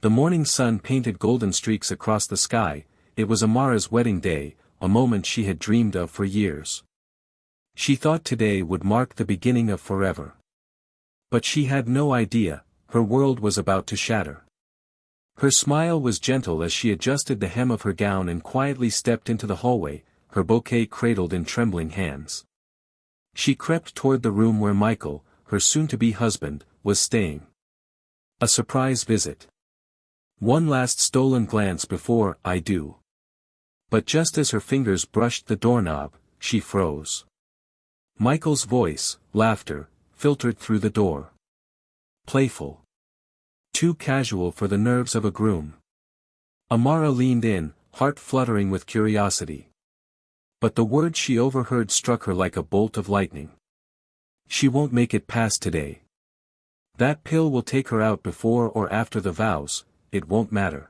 The morning sun painted golden streaks across the sky. It was Amara's wedding day, a moment she had dreamed of for years. She thought today would mark the beginning of forever. But she had no idea, her world was about to shatter. Her smile was gentle as she adjusted the hem of her gown and quietly stepped into the hallway, her bouquet cradled in trembling hands. She crept toward the room where Michael, her soon-to-be husband, was staying. A surprise visit. One last stolen glance before "I do." But just as her fingers brushed the doorknob, she froze. Michael's voice, laughter, filtered through the door. Playful. Too casual for the nerves of a groom. Amara leaned in, heart fluttering with curiosity. But the words she overheard struck her like a bolt of lightning. She won't make it past today. That pill will take her out before or after the vows, it won't matter.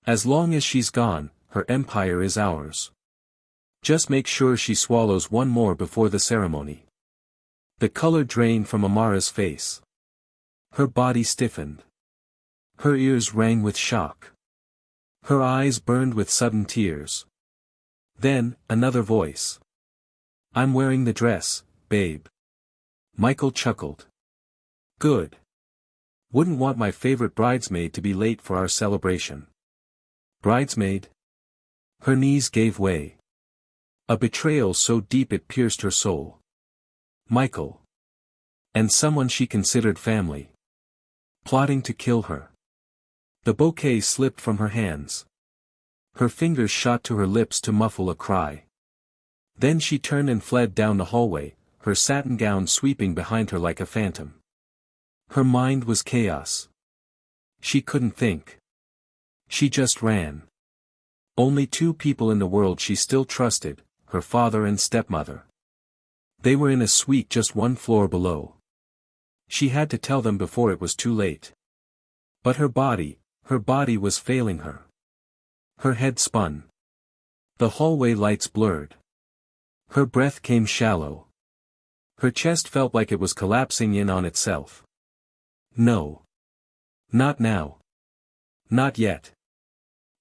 As long as she's gone, her empire is ours. Just make sure she swallows one more before the ceremony. The color drained from Amara's face. Her body stiffened. Her ears rang with shock. Her eyes burned with sudden tears. Then, another voice. "I'm wearing the dress, babe." Michael chuckled. "Good. Wouldn't want my favorite bridesmaid to be late for our celebration." Bridesmaid? Her knees gave way. A betrayal so deep it pierced her soul. Michael. And someone she considered family. Plotting to kill her. The bouquet slipped from her hands. Her fingers shot to her lips to muffle a cry. Then she turned and fled down the hallway, her satin gown sweeping behind her like a phantom. Her mind was chaos. She couldn't think. She just ran. Only two people in the world she still trusted, her father and stepmother. They were in a suite just one floor below. She had to tell them before it was too late. But her body was failing her. Her head spun. The hallway lights blurred. Her breath came shallow. Her chest felt like it was collapsing in on itself. No. Not now. Not yet.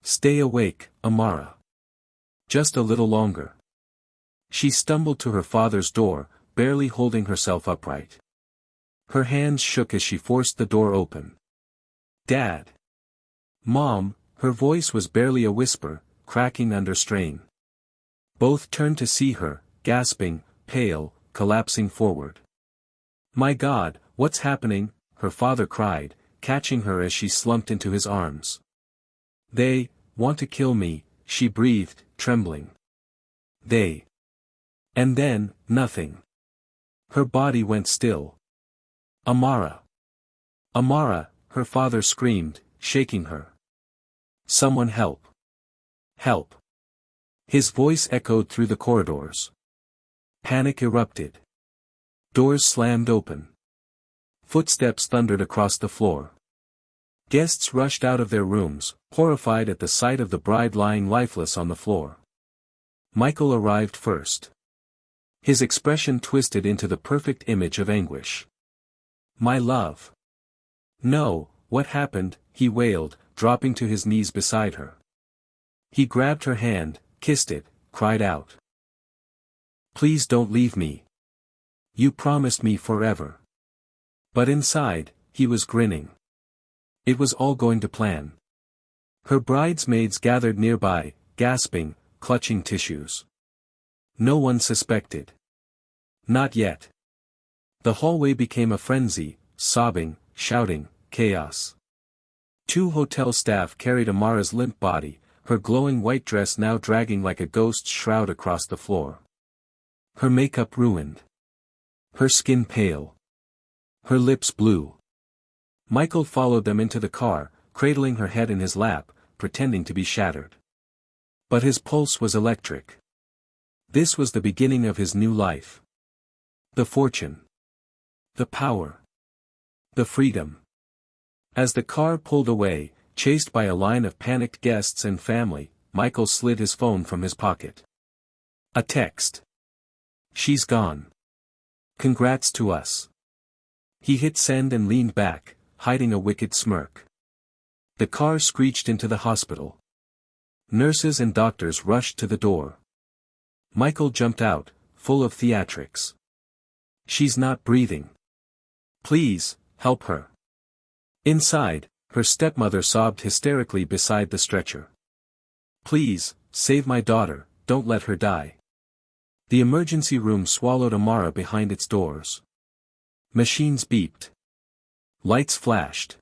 Stay awake, Amara. Just a little longer. She stumbled to her father's door, barely holding herself upright. Her hands shook as she forced the door open. "Dad." "Mom," her voice was barely a whisper, cracking under strain. Both turned to see her, gasping, pale, collapsing forward. "My God, what's happening?" her father cried, catching her as she slumped into his arms. "They want to kill me," she breathed, trembling. "They." And then, nothing. Her body went still. "Amara. Amara," her father screamed, shaking her. "Someone help. Help." His voice echoed through the corridors. Panic erupted. Doors slammed open. Footsteps thundered across the floor. Guests rushed out of their rooms, horrified at the sight of the bride lying lifeless on the floor. Michael arrived first. His expression twisted into the perfect image of anguish. "My love." "No, what happened?" he wailed, dropping to his knees beside her. He grabbed her hand, kissed it, cried out. "Please don't leave me. You promised me forever." But inside, he was grinning. It was all going to plan. Her bridesmaids gathered nearby, gasping, clutching tissues. No one suspected. Not yet. The hallway became a frenzy, sobbing, shouting, chaos. Two hotel staff carried Amara's limp body, her glowing white dress now dragging like a ghost's shroud across the floor. Her makeup ruined. Her skin pale. Her lips blue. Michael followed them into the car, cradling her head in his lap, pretending to be shattered. But his pulse was electric. This was the beginning of his new life. The fortune. The power. The freedom. As the car pulled away, chased by a line of panicked guests and family, Michael slid his phone from his pocket. A text. "She's gone. Congrats to us." He hit send and leaned back, hiding a wicked smirk. The car screeched into the hospital. Nurses and doctors rushed to the door. Michael jumped out, full of theatrics. "She's not breathing. Please, help her." Inside, her stepmother sobbed hysterically beside the stretcher. "Please, save my daughter, don't let her die." The emergency room swallowed Amara behind its doors. Machines beeped. Lights flashed.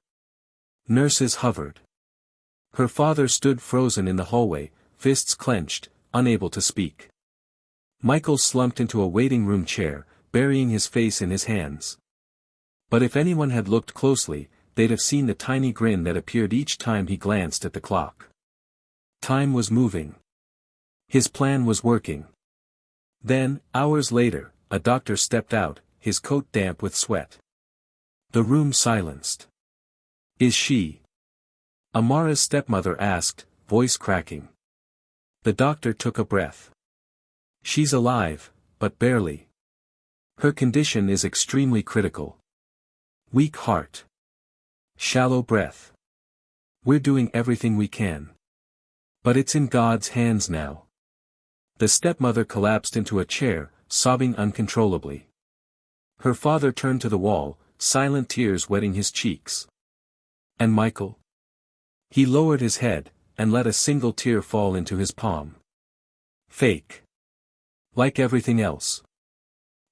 Nurses hovered. Her father stood frozen in the hallway, fists clenched, unable to speak. Michael slumped into a waiting room chair, burying his face in his hands. But if anyone had looked closely, they'd have seen the tiny grin that appeared each time he glanced at the clock. Time was moving. His plan was working. Then, hours later, a doctor stepped out, his coat damp with sweat. The room silenced. "Is she?" Amara's stepmother asked, voice cracking. The doctor took a breath. "She's alive, but barely. Her condition is extremely critical. Weak heart. Shallow breath. We're doing everything we can. But it's in God's hands now." The stepmother collapsed into a chair, sobbing uncontrollably. Her father turned to the wall, silent tears wetting his cheeks. And Michael? He lowered his head, and let a single tear fall into his palm. Fake. Like everything else.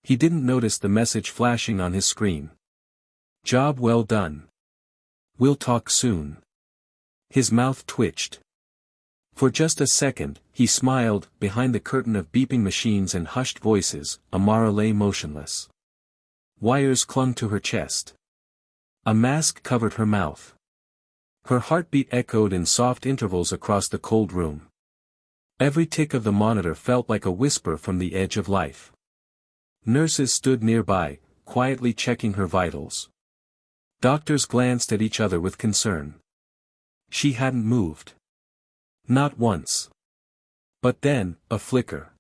He didn't notice the message flashing on his screen. "Job well done. We'll talk soon." His mouth twitched. For just a second, he smiled. Behind the curtain of beeping machines and hushed voices, Amara lay motionless. Wires clung to her chest. A mask covered her mouth. Her heartbeat echoed in soft intervals across the cold room. Every tick of the monitor felt like a whisper from the edge of life. Nurses stood nearby, quietly checking her vitals. Doctors glanced at each other with concern. She hadn't moved. Not once. But then, a flicker.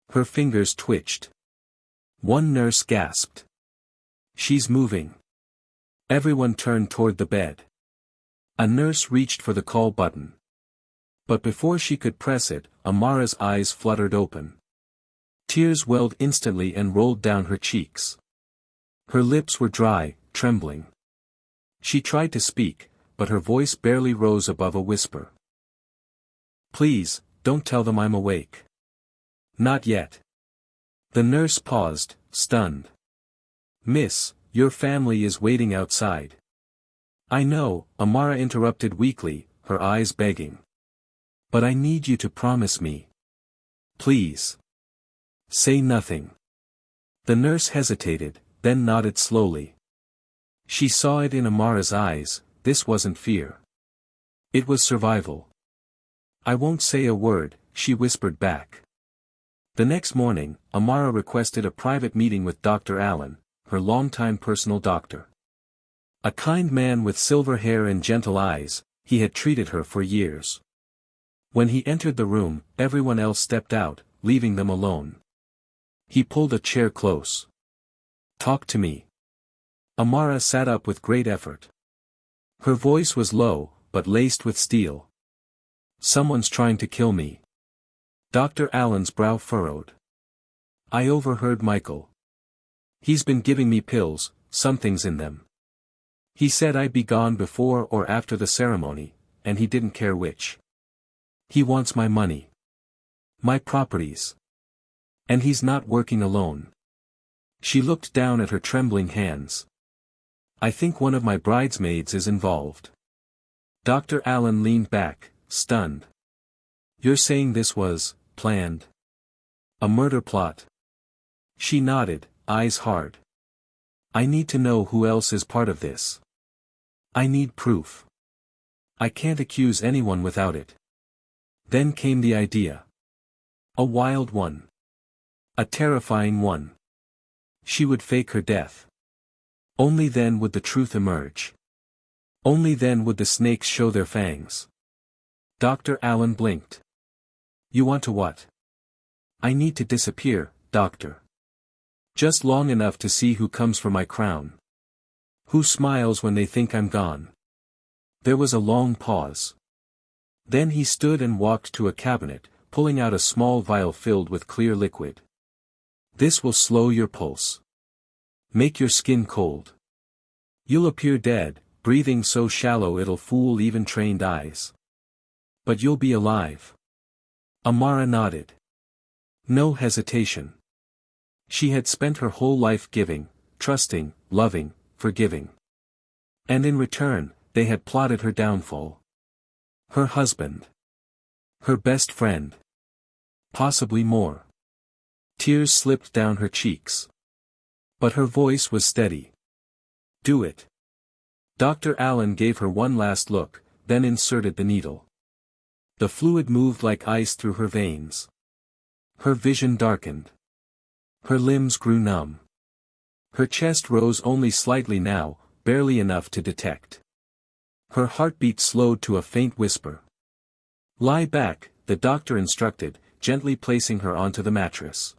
Her fingers twitched. One nurse gasped. "She's moving." Everyone turned toward the bed. A nurse reached for the call button. But before she could press it, Amara's eyes fluttered open. Tears welled instantly and rolled down her cheeks. Her lips were dry, trembling. She tried to speak, but her voice barely rose above a whisper. "Please, don't tell them I'm awake." "Not yet." The nurse paused, stunned. "Miss, your family is waiting outside." "I know," Amara interrupted weakly, her eyes begging. "But I need you to promise me. Please. Say nothing." The nurse hesitated, then nodded slowly. She saw it in Amara's eyes. This wasn't fear. It was survival. "I won't say a word," she whispered back. The next morning, Amara requested a private meeting with Dr. Allen, her longtime personal doctor. A kind man with silver hair and gentle eyes, he had treated her for years. When he entered the room, everyone else stepped out, leaving them alone. He pulled a chair close. "Talk to me." Amara sat up with great effort. Her voice was low, but laced with steel. "Someone's trying to kill me." Dr. Allen's brow furrowed. "I overheard Michael. He's been giving me pills, something's in them. He said I'd be gone before or after the ceremony, and he didn't care which. He wants my money. My properties. And he's not working alone." She looked down at her trembling hands. "I think one of my bridesmaids is involved." Dr. Allen leaned back, stunned. "You're saying this was planned? A murder plot?" She nodded, eyes hard. "I need to know who else is part of this. I need proof. I can't accuse anyone without it." Then came the idea. A wild one. A terrifying one. She would fake her death. Only then would the truth emerge. Only then would the snakes show their fangs. Dr. Allen blinked. "You want to what?" "I need to disappear, doctor. Just long enough to see who comes for my crown. Who smiles when they think I'm gone. There was a long pause. Then he stood and walked to a cabinet, pulling out a small vial filled with clear liquid. This will slow your pulse. Make your skin cold. You'll appear dead, breathing so shallow it'll fool even trained eyes. But you'll be alive. Amara nodded. No hesitation. She had spent her whole life giving, trusting, loving, forgiving. And in return, they had plotted her downfall. Her husband. Her best friend. Possibly more. Tears slipped down her cheeks. But her voice was steady. Do it. Dr. Allen gave her one last look, then inserted the needle. The fluid moved like ice through her veins. Her vision darkened. Her limbs grew numb. Her chest rose only slightly now, barely enough to detect. Her heartbeat slowed to a faint whisper. Lie back, the doctor instructed, gently placing her onto the mattress.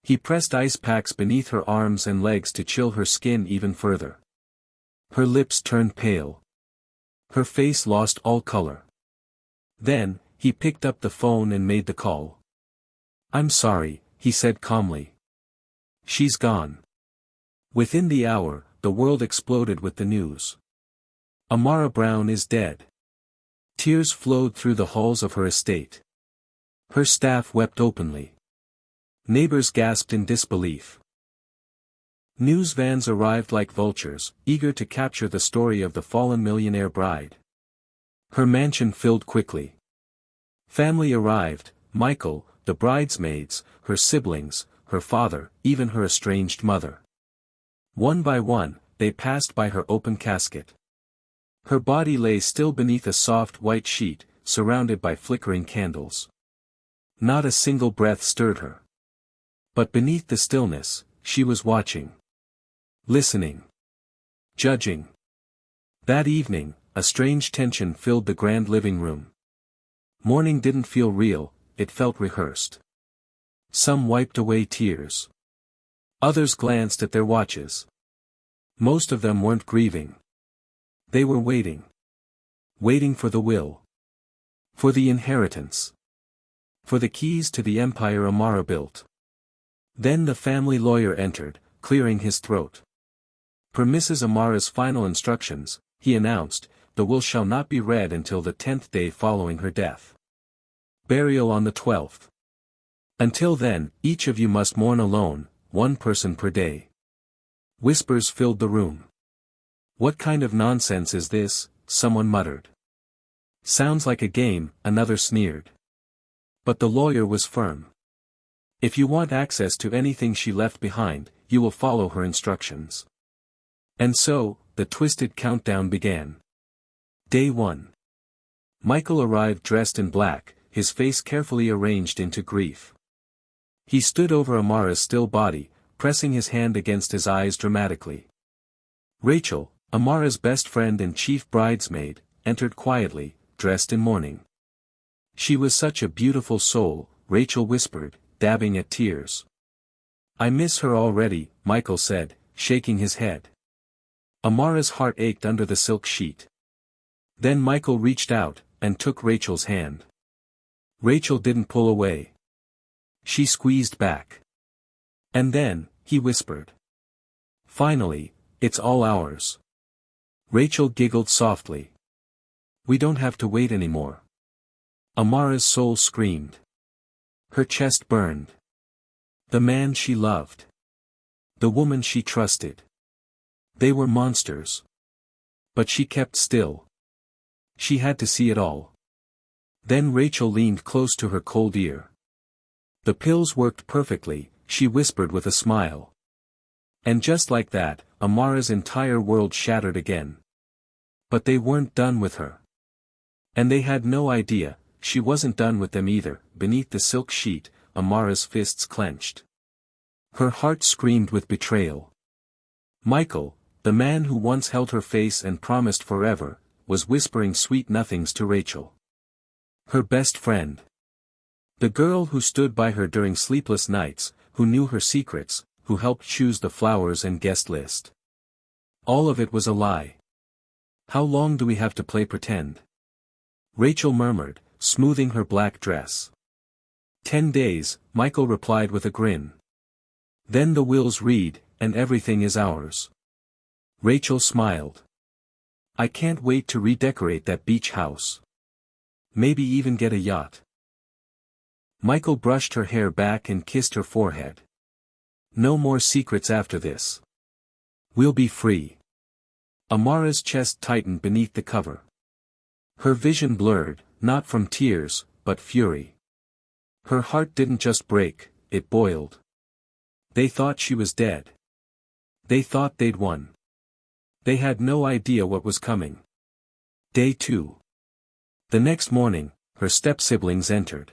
He pressed ice packs beneath her arms and legs to chill her skin even further. Her lips turned pale. Her face lost all color. Then, he picked up the phone and made the call. I'm sorry, he said calmly. She's gone. Within the hour, the world exploded with the news. Amara Brown is dead. Tears flowed through the halls of her estate. Her staff wept openly. Neighbors gasped in disbelief. News vans arrived like vultures, eager to capture the story of the fallen millionaire bride. Her mansion filled quickly. Family arrived, Michael, the bridesmaids, her siblings, her father, even her estranged mother. One by one, they passed by her open casket. Her body lay still beneath a soft white sheet, surrounded by flickering candles. Not a single breath stirred her. But beneath the stillness, she was watching. Listening. Judging. That evening, a strange tension filled the grand living room. Mourning didn't feel real, it felt rehearsed. Some wiped away tears. Others glanced at their watches. Most of them weren't grieving. They were waiting. Waiting for the will. For the inheritance. For the keys to the empire Amara built. Then the family lawyer entered, clearing his throat. Per Mrs. Amara's final instructions, he announced, the will shall not be read until the 10th day following her death. Burial on the 12th. Until then, each of you must mourn alone, one person per day. Whispers filled the room. What kind of nonsense is this? Someone muttered. Sounds like a game, another sneered. But the lawyer was firm. If you want access to anything she left behind, you will follow her instructions. And so, the twisted countdown began. Day 1. Michael arrived dressed in black, his face carefully arranged into grief. He stood over Amara's still body, pressing his hand against his eyes dramatically. Rachel, Amara's best friend and chief bridesmaid, entered quietly, dressed in mourning. She was such a beautiful soul, Rachel whispered, dabbing at tears. I miss her already, Michael said, shaking his head. Amara's heart ached under the silk sheet. Then Michael reached out, and took Rachel's hand. Rachel didn't pull away. She squeezed back. And then, he whispered. Finally, it's all ours. Rachel giggled softly. We don't have to wait anymore. Amara's soul screamed. Her chest burned. The man she loved. The woman she trusted. They were monsters. But she kept still. She had to see it all. Then Rachel leaned close to her cold ear. The pills worked perfectly, she whispered with a smile. And just like that, Amara's entire world shattered again. But they weren't done with her. And they had no idea, she wasn't done with them either. Beneath the silk sheet, Amara's fists clenched. Her heart screamed with betrayal. Michael, the man who once held her face and promised forever, was whispering sweet nothings to Rachel. Her best friend. The girl who stood by her during sleepless nights, who knew her secrets, who helped choose the flowers and guest list. All of it was a lie. How long do we have to play pretend? Rachel murmured, smoothing her black dress. 10 days, Michael replied with a grin. Then the wills read, and everything is ours. Rachel smiled. I can't wait to redecorate that beach house. Maybe even get a yacht. Michael brushed her hair back and kissed her forehead. No more secrets after this. We'll be free. Amara's chest tightened beneath the cover. Her vision blurred, not from tears, but fury. Her heart didn't just break, it boiled. They thought she was dead. They thought they'd won. They had no idea what was coming. Day 2. The next morning, her step-siblings entered.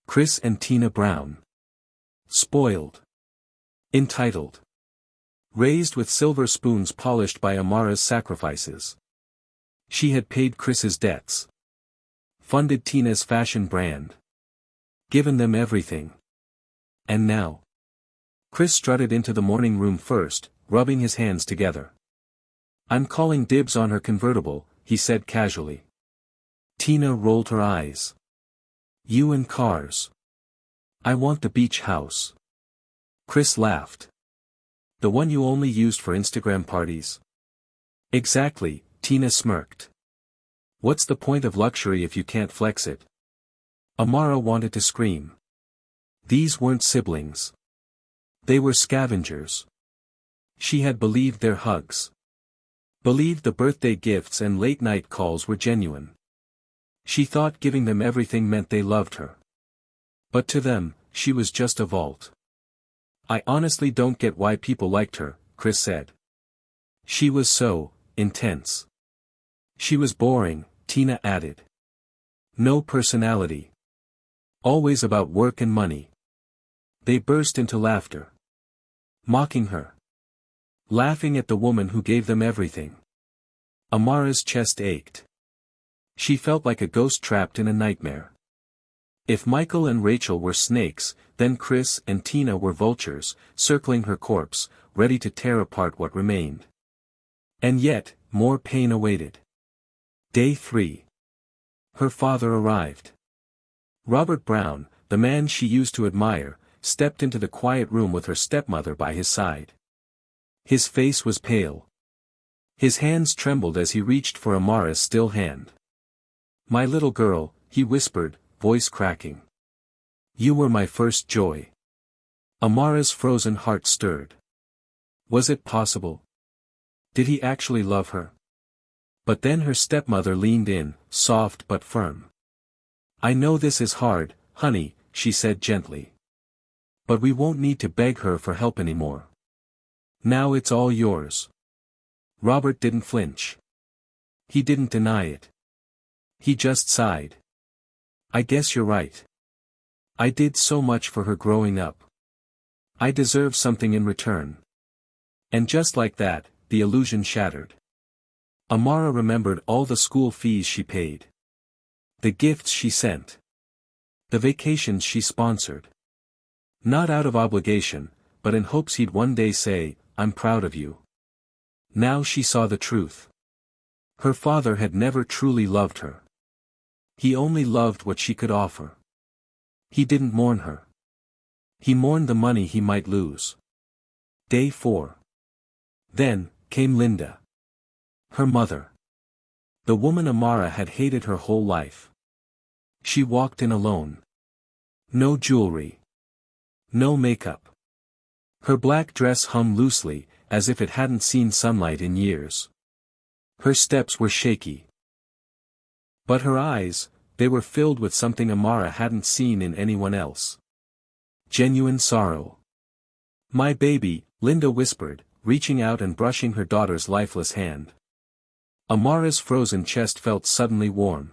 Chris and Tina Brown. Spoiled. Entitled. Raised with silver spoons polished by Amara's sacrifices. She had paid Chris's debts. Funded Tina's fashion brand. Given them everything. And now. Chris strutted into the morning room first, rubbing his hands together. I'm calling dibs on her convertible, he said casually. Tina rolled her eyes. You and cars. I want the beach house. Chris laughed. The one you only used for Instagram parties? Exactly, Tina smirked. What's the point of luxury if you can't flex it? Amara wanted to scream. These weren't siblings. They were scavengers. She had believed their hugs. Believed the birthday gifts and late-night calls were genuine. She thought giving them everything meant they loved her. But to them, she was just a vault. I honestly don't get why people liked her, Chris said. She was so intense. She was boring, Tina added. No personality. Always about work and money. They burst into laughter. Mocking her. Laughing at the woman who gave them everything. Amara's chest ached. She felt like a ghost trapped in a nightmare. If Michael and Rachel were snakes, then Chris and Tina were vultures, circling her corpse, ready to tear apart what remained. And yet, more pain awaited. Day 3. Her father arrived. Robert Brown, the man she used to admire, stepped into the quiet room with her stepmother by his side. His face was pale. His hands trembled as he reached for Amara's still hand. My little girl, he whispered, voice cracking. You were my first joy. Amara's frozen heart stirred. Was it possible? Did he actually love her? But then her stepmother leaned in, soft but firm. I know this is hard, honey, she said gently. But we won't need to beg her for help anymore. Now it's all yours. Robert didn't flinch. He didn't deny it. He just sighed. I guess you're right. I did so much for her growing up. I deserve something in return. And just like that, the illusion shattered. Amara remembered all the school fees she paid. The gifts she sent. The vacations she sponsored. Not out of obligation, but in hopes he'd one day say, I'm proud of you. Now she saw the truth. Her father had never truly loved her. He only loved what she could offer. He didn't mourn her. He mourned the money he might lose. Day 4. Then, came Linda. Her mother. The woman Amara had hated her whole life. She walked in alone. No jewelry. No makeup. Her black dress hung loosely, as if it hadn't seen sunlight in years. Her steps were shaky. But her eyes, they were filled with something Amara hadn't seen in anyone else. Genuine sorrow. My baby, Linda whispered, reaching out and brushing her daughter's lifeless hand. Amara's frozen chest felt suddenly warm.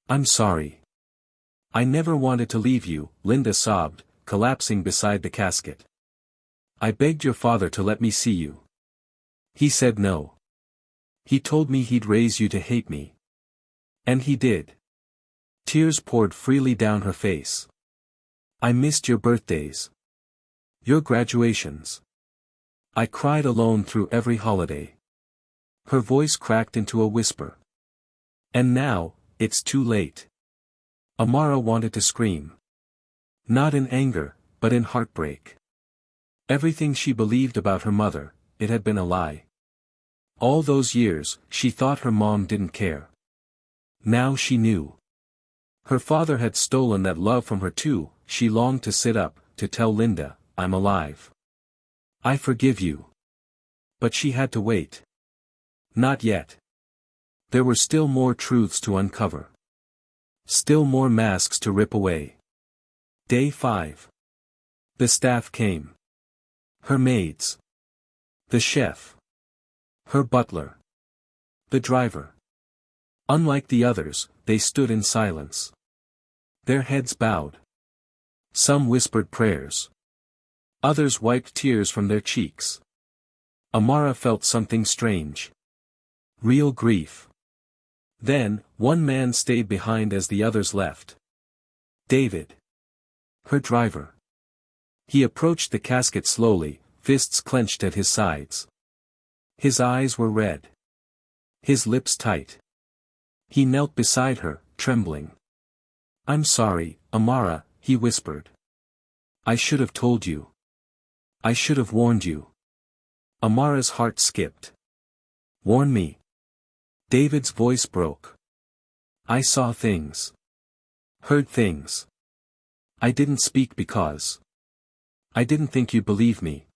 I'm sorry. I never wanted to leave you, Linda sobbed, collapsing beside the casket. I begged your father to let me see you. He said no. He told me he'd raise you to hate me. And he did. Tears poured freely down her face. I missed your birthdays. Your graduations. I cried alone through every holiday. Her voice cracked into a whisper. And now, it's too late. Amara wanted to scream. Not in anger, but in heartbreak. Everything she believed about her mother, it had been a lie. All those years, she thought her mom didn't care. Now she knew. Her father had stolen that love from her too. She longed to sit up, to tell Linda, I'm alive. I forgive you. But she had to wait. Not yet. There were still more truths to uncover. Still more masks to rip away. Day 5. The staff came. Her maids. The chef. Her butler. The driver. Unlike the others, they stood in silence. Their heads bowed. Some whispered prayers. Others wiped tears from their cheeks. Amara felt something strange. Real grief. Then, one man stayed behind as the others left. David. Her driver. He approached the casket slowly, fists clenched at his sides. His eyes were red. His lips tight. He knelt beside her, trembling. I'm sorry, Amara, he whispered. I should have told you. I should have warned you. Amara's heart skipped. Warn me. David's voice broke. I saw things. Heard things. I didn't speak because I didn't think you'd believe me.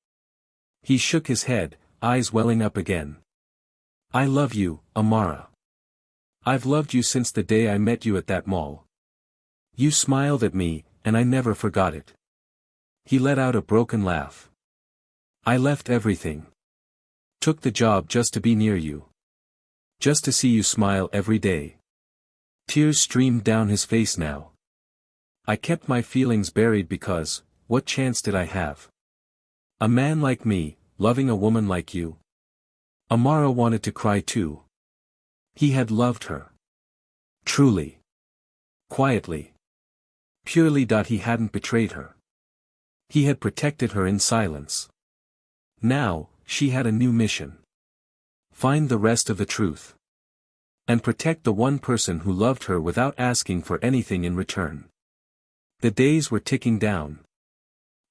He shook his head, eyes welling up again. I love you, Amara. I've loved you since the day I met you at that mall. You smiled at me, and I never forgot it. He let out a broken laugh. I left everything. Took the job just to be near you. Just to see you smile every day. Tears streamed down his face now. I kept my feelings buried because, what chance did I have? A man like me, loving a woman like you. Amara wanted to cry too. He had loved her. Truly. Quietly. Purely. He hadn't betrayed her. He had protected her in silence. Now, she had a new mission. Find the rest of the truth. And protect the one person who loved her without asking for anything in return. The days were ticking down.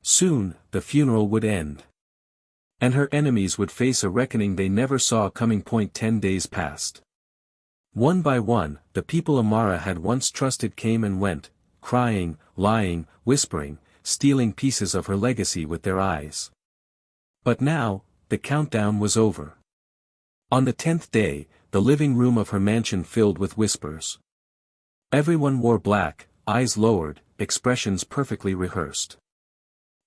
Soon, the funeral would end. And her enemies would face a reckoning they never saw coming. 10 days passed. One by one, the people Amara had once trusted came and went, crying, lying, whispering, stealing pieces of her legacy with their eyes. But now, the countdown was over. On the 10th day, the living room of her mansion filled with whispers. Everyone wore black, eyes lowered, expressions perfectly rehearsed.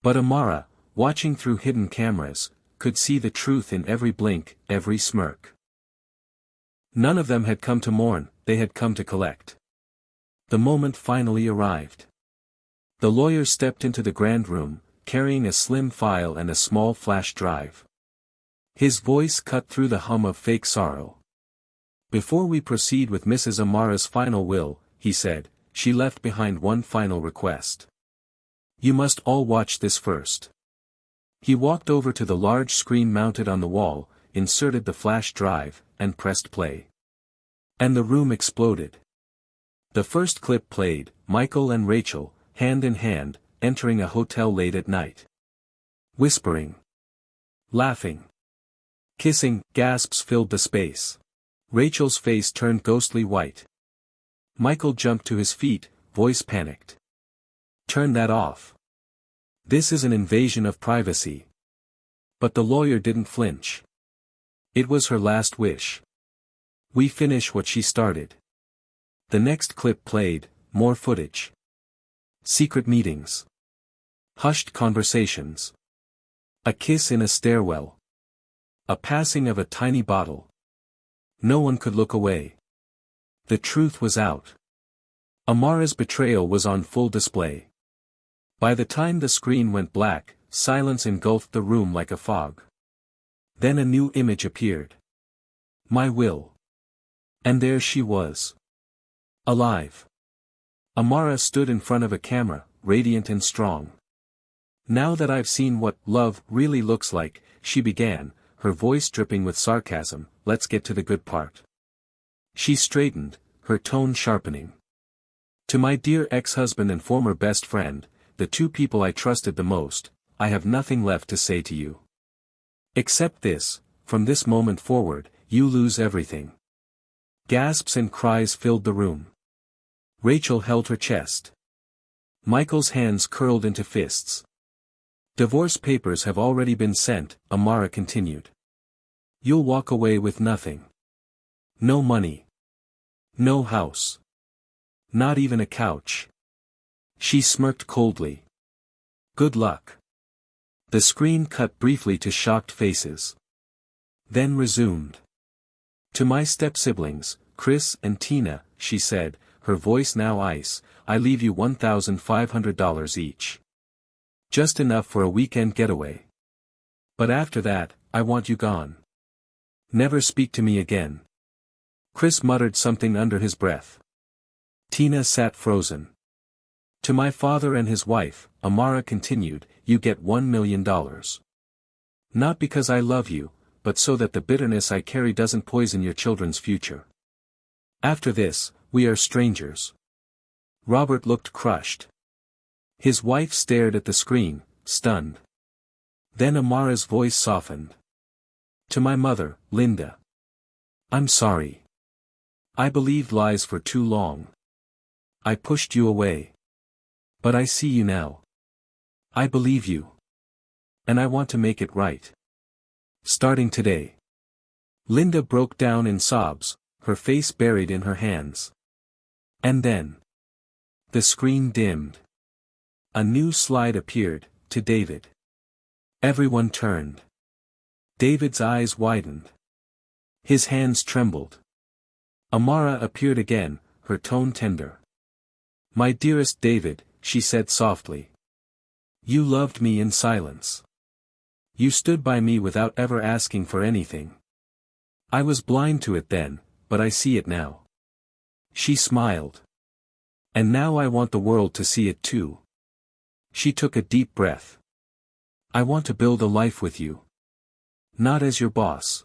But Amara, watching through hidden cameras, could see the truth in every blink, every smirk. None of them had come to mourn, they had come to collect. The moment finally arrived. The lawyer stepped into the grand room, carrying a slim file and a small flash drive. His voice cut through the hum of fake sorrow. Before we proceed with Mrs. Amara's final will, he said, she left behind one final request. You must all watch this first. He walked over to the large screen mounted on the wall, inserted the flash drive, and pressed play. And the room exploded. The first clip played, Michael and Rachel, hand in hand, entering a hotel late at night. Whispering. Laughing. Kissing, gasps filled the space. Rachel's face turned ghostly white. Michael jumped to his feet, voice panicked. Turn that off. This is an invasion of privacy. But the lawyer didn't flinch. It was her last wish. We finish what she started. The next clip played, more footage. Secret meetings. Hushed conversations. A kiss in a stairwell. A passing of a tiny bottle. No one could look away. The truth was out. Amara's betrayal was on full display. By the time the screen went black, silence engulfed the room like a fog. Then a new image appeared. My will. And there she was. Alive. Amara stood in front of a camera, radiant and strong. Now that I've seen what love really looks like, she began, her voice dripping with sarcasm, let's get to the good part. She straightened, her tone sharpening. To my dear ex-husband and former best friend, the two people I trusted the most, I have nothing left to say to you. Except this, from this moment forward, you lose everything. Gasps and cries filled the room. Rachel held her chest. Michael's hands curled into fists. Divorce papers have already been sent, Amara continued. You'll walk away with nothing. No money. No house. Not even a couch. She smirked coldly. Good luck. The screen cut briefly to shocked faces. Then resumed. To my step-siblings, Chris and Tina, she said, her voice now ice, I leave you $1,500 each. Just enough for a weekend getaway. But after that, I want you gone. Never speak to me again. Chris muttered something under his breath. Tina sat frozen. To my father and his wife, Amara continued, you get $1 million. Not because I love you, but so that the bitterness I carry doesn't poison your children's future. After this, we are strangers. Robert looked crushed. His wife stared at the screen, stunned. Then Amara's voice softened. To my mother, Linda. I'm sorry. I believed lies for too long. I pushed you away. But I see you now. I believe you. And I want to make it right. Starting today. Linda broke down in sobs, her face buried in her hands. And then. The screen dimmed. A new slide appeared, to David. Everyone turned. David's eyes widened. His hands trembled. Amara appeared again, her tone tender. My dearest David, she said softly. You loved me in silence. You stood by me without ever asking for anything. I was blind to it then, but I see it now. She smiled. And now I want the world to see it too. She took a deep breath. I want to build a life with you. Not as your boss.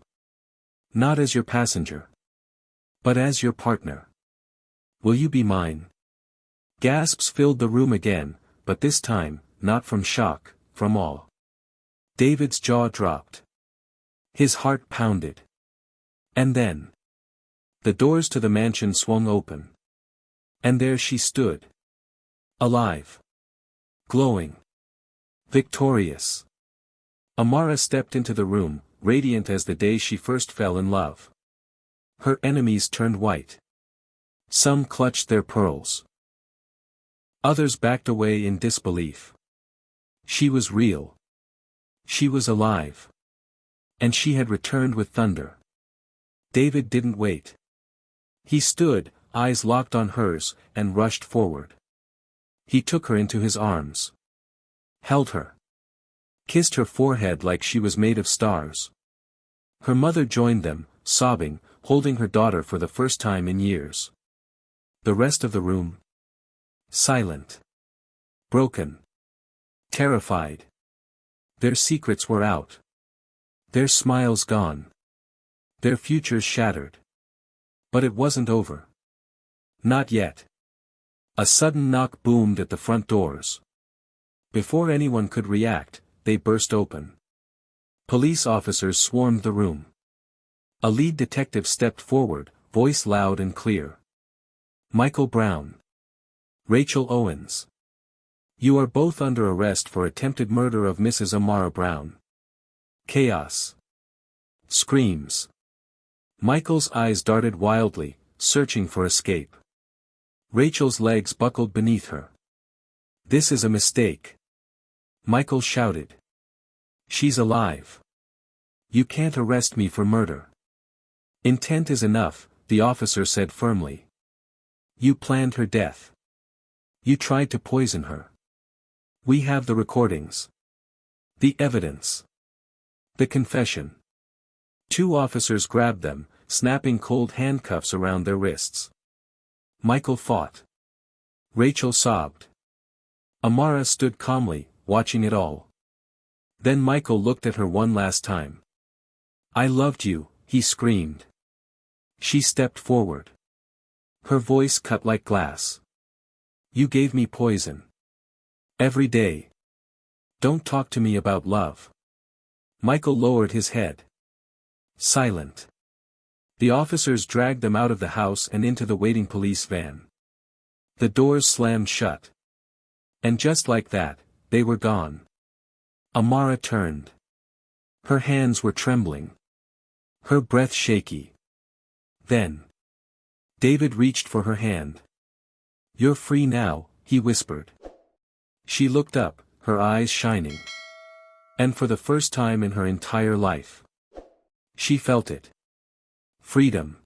Not as your passenger. But as your partner. Will you be mine? Gasps filled the room again, but this time, not from shock, from awe. David's jaw dropped. His heart pounded. And then. The doors to the mansion swung open. And there she stood. Alive. Glowing. Victorious. Amara stepped into the room, radiant as the day she first fell in love. Her enemies turned white. Some clutched their pearls. Others backed away in disbelief. She was real. She was alive. And she had returned with thunder. David didn't wait. He stood, eyes locked on hers, and rushed forward. He took her into his arms. Held her. Kissed her forehead like she was made of stars. Her mother joined them, sobbing, holding her daughter for the first time in years. The rest of the room? Silent. Broken. Terrified. Their secrets were out. Their smiles gone. Their futures shattered. But it wasn't over. Not yet. A sudden knock boomed at the front doors. Before anyone could react, they burst open. Police officers swarmed the room. A lead detective stepped forward, voice loud and clear. Michael Brown. Rachel Owens. You are both under arrest for attempted murder of Mrs. Amara Brown. Chaos. Screams. Michael's eyes darted wildly, searching for escape. Rachel's legs buckled beneath her. This is a mistake. Michael shouted. She's alive. You can't arrest me for murder. Intent is enough, the officer said firmly. You planned her death. You tried to poison her. We have the recordings. The evidence. The confession. Two officers grabbed them, snapping cold handcuffs around their wrists. Michael fought. Rachel sobbed. Amara stood calmly, watching it all. Then Michael looked at her one last time. I loved you, he screamed. She stepped forward. Her voice cut like glass. You gave me poison. Every day. Don't talk to me about love. Michael lowered his head. Silent. The officers dragged them out of the house and into the waiting police van. The doors slammed shut. And just like that, they were gone. Amara turned. Her hands were trembling. Her breath shaky. Then. David reached for her hand. You're free now, he whispered. She looked up, her eyes shining. And for the first time in her entire life, she felt it. Freedom.